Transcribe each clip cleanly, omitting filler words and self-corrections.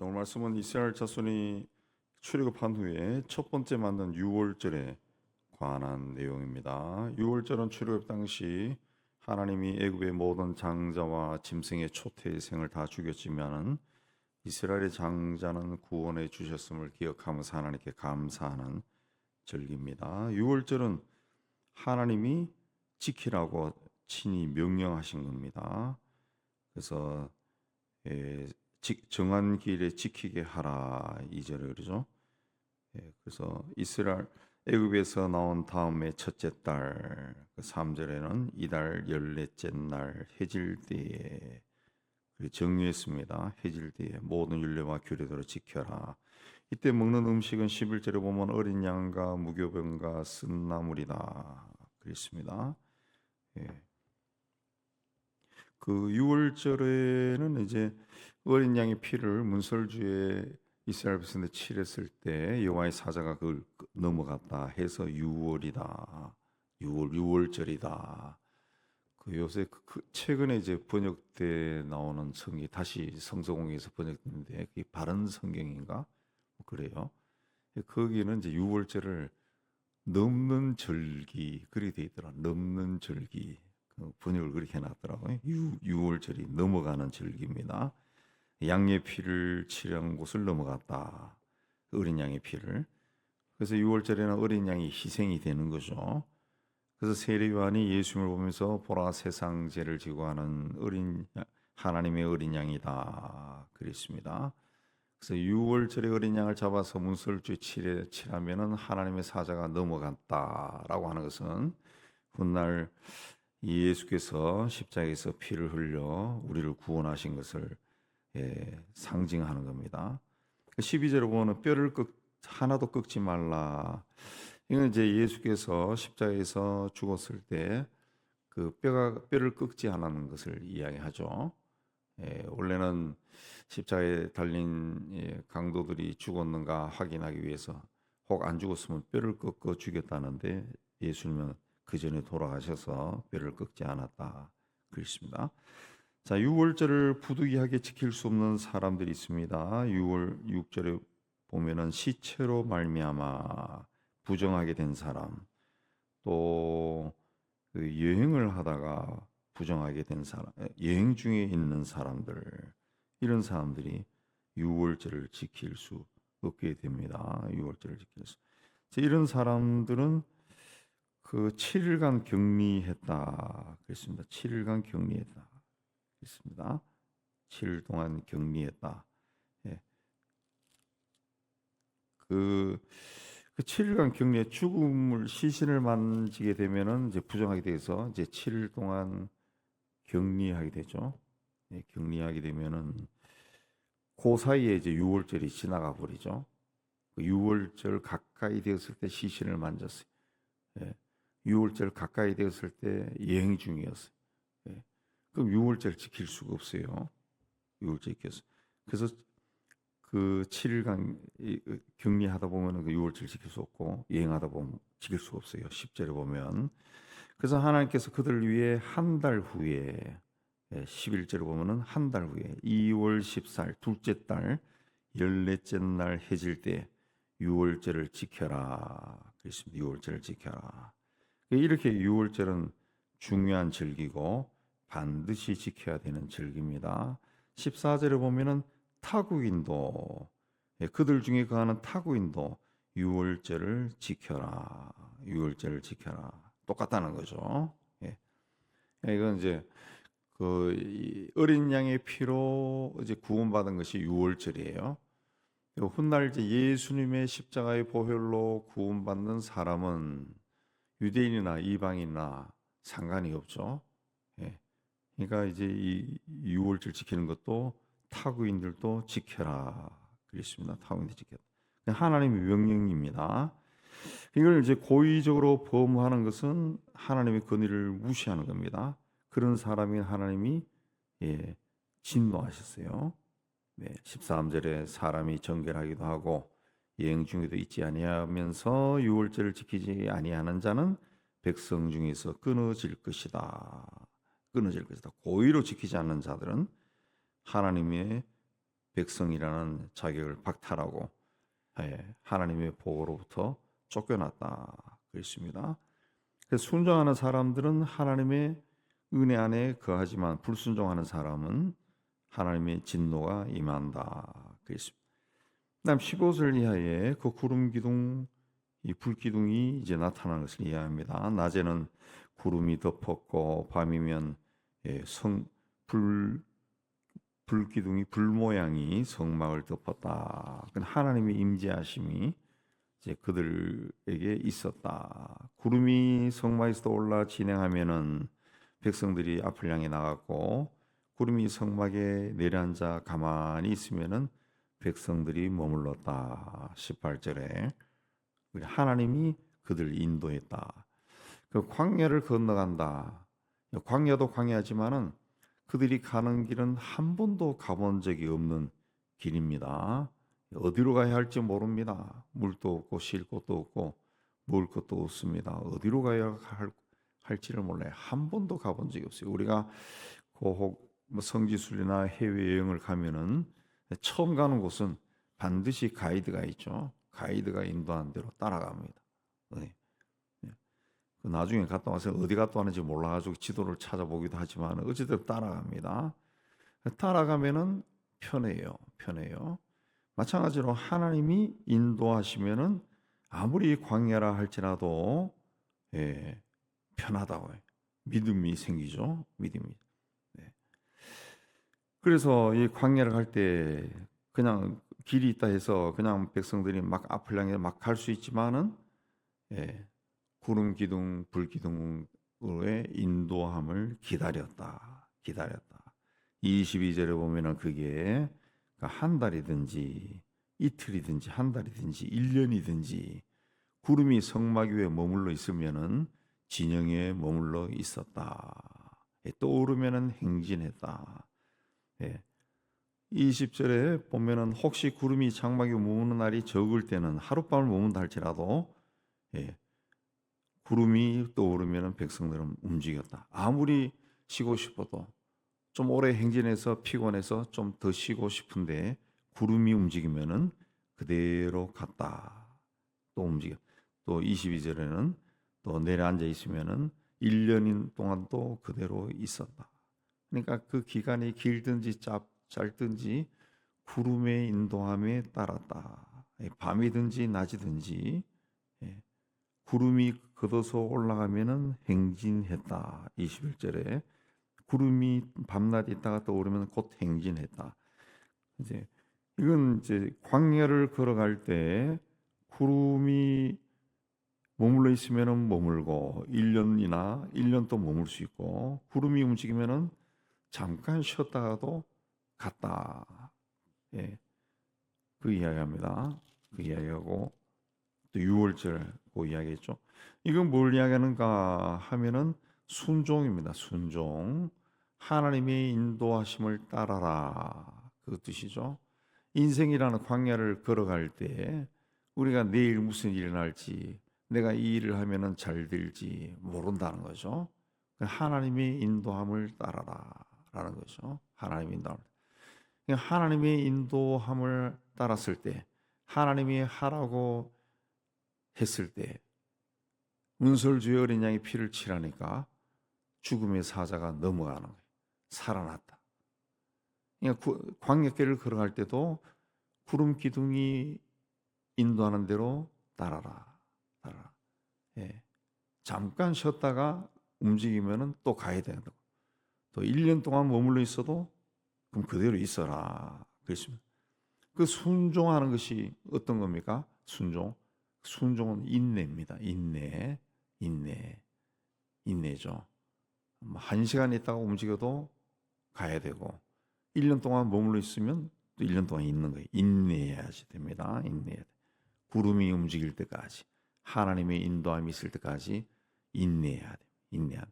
오늘 말씀은 이스라엘 자손이 출애굽한 후에 첫 번째 맞는 유월절에 관한 내용입니다. 유월절은 출애굽 당시 하나님이 애굽의 모든 장자와 짐승의 초태생을 다 죽였지만은 이스라엘의 장자는 구원해 주셨음을 기억하면서 하나님께 감사하는 절기입니다. 유월절은 하나님이 지키라고 친히 명령하신 겁니다. 그래서 정한 길에 지키게 하라 2절에 그러죠. 그래서 이스라엘 애굽에서 나온 다음에 첫째 달 3절에는 이달 14째 날 해질 때에 정리했습니다. 해질 때에 모든 율례와 규례대로 지켜라. 이때 먹는 음식은 11절에 보면 어린 양과 무교병과 쓴 나물이다 그랬습니다. 그 6월절에는 이제 어린 양의 피를 문설주에 이스라엘 백성들 칠했을 때 여호와의 사자가 그걸 넘어갔다 해서 6월이다. 6월절이다. 그 요새 최근에 이제 번역돼 나오는 성이 다시 성서공에서 번역됐는데 그게 바른 성경인가? 그래요. 거기는 이제 6월절을 넘는 절기 그렇게 돼 있더라. 넘는 절기. 번역을 그렇게 해놨더라고요. 6월절이 넘어가는 절기입니다. 양의 피를 칠한 곳을 넘어갔다. 어린 양의 피를. 그래서 6월절에는 어린 양이 희생이 되는 거죠. 그래서 세례요한이 예수님을 보면서 보라 세상 죄를 지고 하는 하나님의 어린 양이다 그랬습니다. 그래서 6월절에 어린 양을 잡아서 문설주에 칠하면은 하나님의 사자가 넘어갔다라고 하는 것은 훗날 예수께서 십자가에서 피를 흘려 우리를 구원하신 것을 상징하는 겁니다. 12절에 보면 뼈를 하나도 꺾지 말라. 이건 이제 예수께서 십자가에서 죽었을 때 그 뼈를 꺾지 않았는 것을 이야기하죠. 원래는 십자가에 달린 강도들이 죽었는가 확인하기 위해서 혹 안 죽었으면 뼈를 꺾어 죽였다는데 예수님은 그 전에 돌아가셔서 뼈를 꺾지 않았다 그랬습니다. 자, 6월절을 부득이하게 지킬 수 없는 사람들이 있습니다. 6절에 보면은 시체로 말미암아 부정하게 된 사람, 또 그 여행을 하다가 부정하게 된 사람, 여행 중에 있는 사람들, 이런 사람들이 6월절을 지킬 수 없게 됩니다. 6월절을 지킬 수. 이런 사람들은 그 7일간 격리했다 그랬습니다. 7일간 격리했다 그랬습니다. 7일 동안 격리했다. 그 7일간 격리에 시신을 만지게 되면은 이제 부정하게 돼서 이제 7일 동안 격리하게 되죠. 격리하게 되면은 그 사이에 이제 6월절이 지나가 버리죠. 그 6월절 가까이 되었을 때 시신을 만졌어요. 6월절 가까이 되었을 때 여행 중이었어요. 그럼 6월절 지킬 수가 없어요. 6월절 지켰어요. 그래서 그 7일간 격리하다 보면 그 6월절 지킬 수 없고 여행하다 보면 지킬 수가 없어요. 10절에 보면. 그래서 하나님께서 그들을 위해 한 달 후에 11절에 보면은 한 달 후에 2월 14일 둘째 달 14째 날 해질 때 6월절을 지켜라. 그랬습니다. 6월절을 지켜라. 이렇게 6월절은 중요한 절기고 반드시 지켜야 되는 절기입니다. 14절에 보면은 타국인도 그들 중에 거하는 타국인도 6월절을 지켜라. 6월절을 지켜라. 똑같다는 거죠. 이건 이제 그 어린 양의 피로 이제 구원받은 것이 6월절이에요. 훗날 이제 예수님의 십자가의 보혈로 구원받는 사람은 유대인이나 이방인이나 상관이 없죠. 그러니까 이제 이 6월절 지키는 것도 타국인들도 지켜라 그랬습니다. 타국인들 지켜라. 하나님의 명령입니다. 이걸 이제 고의적으로 범하는 것은 하나님의 권위를 무시하는 겁니다. 그런 사람이 하나님이 진노하셨어요. 13절에 사람이 정결하기도 하고 여행 중에도 있지 아니하면서 유월절을 지키지 아니하는 자는 백성 중에서 끊어질 것이다. 끊어질 것이다. 고의로 지키지 않는 자들은 하나님의 백성이라는 자격을 박탈하고 하나님의 복으로부터 쫓겨났다 그랬습니다. 그래서 순종하는 사람들은 하나님의 은혜 안에 거하지만 불순종하는 사람은 하나님의 진노가 임한다 그랬습니다. 그다음 15절 이하에 그 구름 기둥, 이 불기둥이 이제 나타나는 것을 이해합니다. 낮에는 구름이 덮었고 밤이면 불기둥이 불 모양이 성막을 덮었다. 하나님의 임재하심이 이제 그들에게 있었다. 구름이 성막에서 올라 진행하면은 백성들이 앞을 향해 나갔고, 구름이 성막에 내려앉아 가만히 있으면은 백성들이 머물렀다. 18절에 하나님이 그들을 인도했다. 그 광야를 건너간다. 광야도 광야지만은 그들이 가는 길은 한 번도 가본 적이 없는 길입니다. 어디로 가야 할지 모릅니다. 물도 없고 쉴 곳도 없고 먹을 것도 없습니다. 어디로 가야 할지를 몰라요. 한 번도 가본 적이 없어요. 우리가 고혹 성지순례나 해외여행을 가면은 처음 가는 곳은 반드시 가이드가 있죠. 가이드가 인도한 대로 따라갑니다. 네. 나중에 갔다 와서 어디 갔다 왔는지 몰라가지고 지도를 찾아보기도 하지만 어쨌든 따라갑니다. 따라가면은 편해요. 마찬가지로 하나님이 인도하시면은 아무리 광야라 할지라도 편하다고 해요. 믿음이 생기죠. 믿음이. 그래서 이 광야를 갈 때 그냥 길이 있다 해서 그냥 백성들이 막 앞을 향해 막 갈 수 있지만은 구름 기둥, 불 기둥의 인도함을 기다렸다. 22절에 보면은 그게 한 달이든지 이틀이든지 한 달이든지 1년이든지 구름이 성막 위에 머물러 있으면은 진영에 머물러 있었다. 떠오르면은 행진했다. 20절에 보면은 혹시 구름이 장막에 머무는 날이 적을 때는 하룻밤을 머문다 할지라도 구름이 떠오르면은 백성들은 움직였다. 아무리 쉬고 싶어도 좀 오래 행진해서 피곤해서 좀 더 쉬고 싶은데 구름이 움직이면은 그대로 갔다. 또 움직여. 또 22절에는 또 내려앉아 있으면은 1년 동안 또 그대로 있었다. 그러니까 그 기간이 길든지 짧든지 구름의 인도함에 따랐다. 밤이든지 낮이든지 구름이 걷어서 올라가면은 행진했다. 21절에 구름이 밤낮 있다가 떠오르면 곧 행진했다. 이건 광야를 걸어갈 때 구름이 머물러 있으면은 머물고 1년 또 머물 수 있고 구름이 움직이면은 잠깐 쉬었다가도 갔다. 그 이야기합니다. 그 이야기하고 또 6월절 그 이야기했죠. 이건 뭘 이야기하는가 하면은 순종입니다. 순종. 하나님의 인도하심을 따라라. 그 뜻이죠. 인생이라는 광야를 걸어갈 때 우리가 내일 무슨 일이 날지 내가 이 일을 하면은 잘 될지 모른다는 거죠. 하나님의 인도함을 따라라라는 거죠. 하나님의 인도함을 따랐을 때 하나님이 하라고 했을 때 문설주의 어린 양의 피를 칠하니까 죽음의 사자가 넘어가는 거예요. 살아났다. 그러니까 광야길을 걸어갈 때도 구름 기둥이 인도하는 대로 따라라. 잠깐 쉬었다가 움직이면은 또 가야 된다고. 또 1년 동안 머물러 있어도 그럼 그대로 있어라. 그랬습니다. 그 순종하는 것이 어떤 겁니까? 순종은 인내입니다. 인내죠. 1시간 있다가 움직여도 가야 되고 1년 동안 머물러 있으면 또 1년 동안 있는 거예요. 인내해야지 됩니다. 인내해야 돼. 구름이 움직일 때까지 하나님의 인도함이 있을 때까지 인내해야 돼. 그냥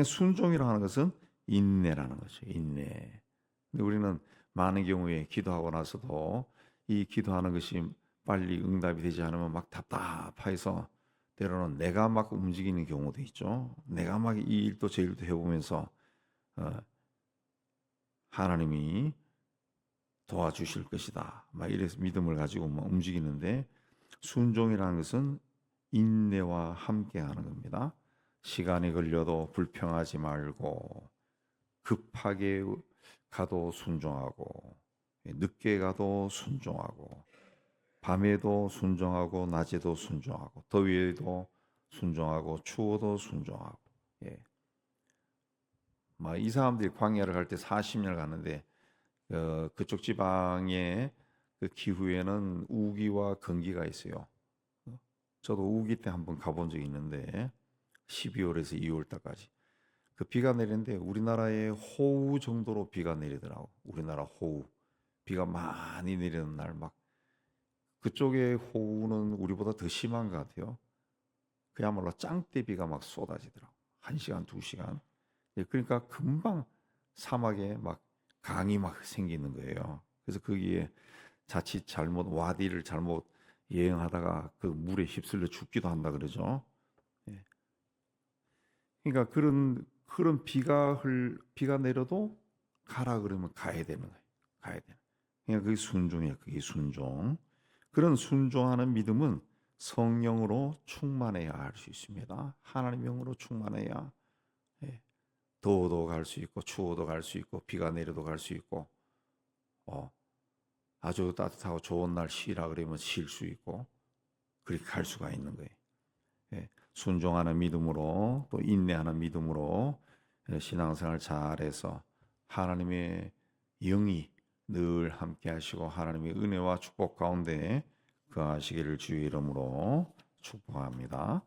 순종이라고 하는 것은 인내라는 거죠. 인내. 근데 우리는 많은 경우에 기도하고 나서도 이 기도하는 것이 빨리 응답이 되지 않으면 막 답답해서 때로는 내가 막 움직이는 경우도 있죠. 내가 막 이 일도 저 일도 해보면서 하나님이 도와주실 것이다. 막 이래서 믿음을 가지고 막 움직이는데, 순종이라는 것은 인내와 함께하는 겁니다. 시간이 걸려도 불평하지 말고, 급하게 가도 순종하고, 늦게 가도 순종하고, 밤에도 순종하고, 낮에도 순종하고, 더위에도 순종하고, 추워도 순종하고. 예. 막 이 사람들이 광야를 갈 때 40년 갔는데, 그쪽 지방의 그 기후에는 우기와 건기가 있어요. 저도 우기 때 한번 가본 적이 있는데 12월에서 2월 달까지 그 비가 내리는데 우리나라의 호우 정도로 비가 내리더라고. 우리나라 호우 비가 많이 내리는 날 막 그쪽의 호우는 우리보다 더 심한 것 같아요. 그야말로 짱대비가 막 쏟아지더라고. 1시간, 2시간. 그러니까 금방 사막에 막 강이 막 생기는 거예요. 그래서 거기에 자칫 잘못 와디를 잘못 여행하다가 그 물에 휩쓸려 죽기도 한다 그러죠. 예. 그러니까 그런 비가 내려도 가라 그러면 가야 되는 거예요. 가야 되는. 그러니까 그게 순종이에요. 그게 순종. 그런 순종하는 믿음은 성령으로 충만해야 할 수 있습니다. 하나님 영으로 충만해야 예. 더워도 갈 수 있고 추워도 갈 수 있고 비가 내려도 갈 수 있고 아주 따뜻하고 좋은 날 쉬라 그러면 쉴 수 있고 그렇게 갈 수가 있는 거예요. 예. 순종하는 믿음으로 또 인내하는 믿음으로 신앙생활 잘해서 하나님의 영이 늘 함께 하시고 하나님의 은혜와 축복 가운데 거하시기를 주의 이름으로 축복합니다.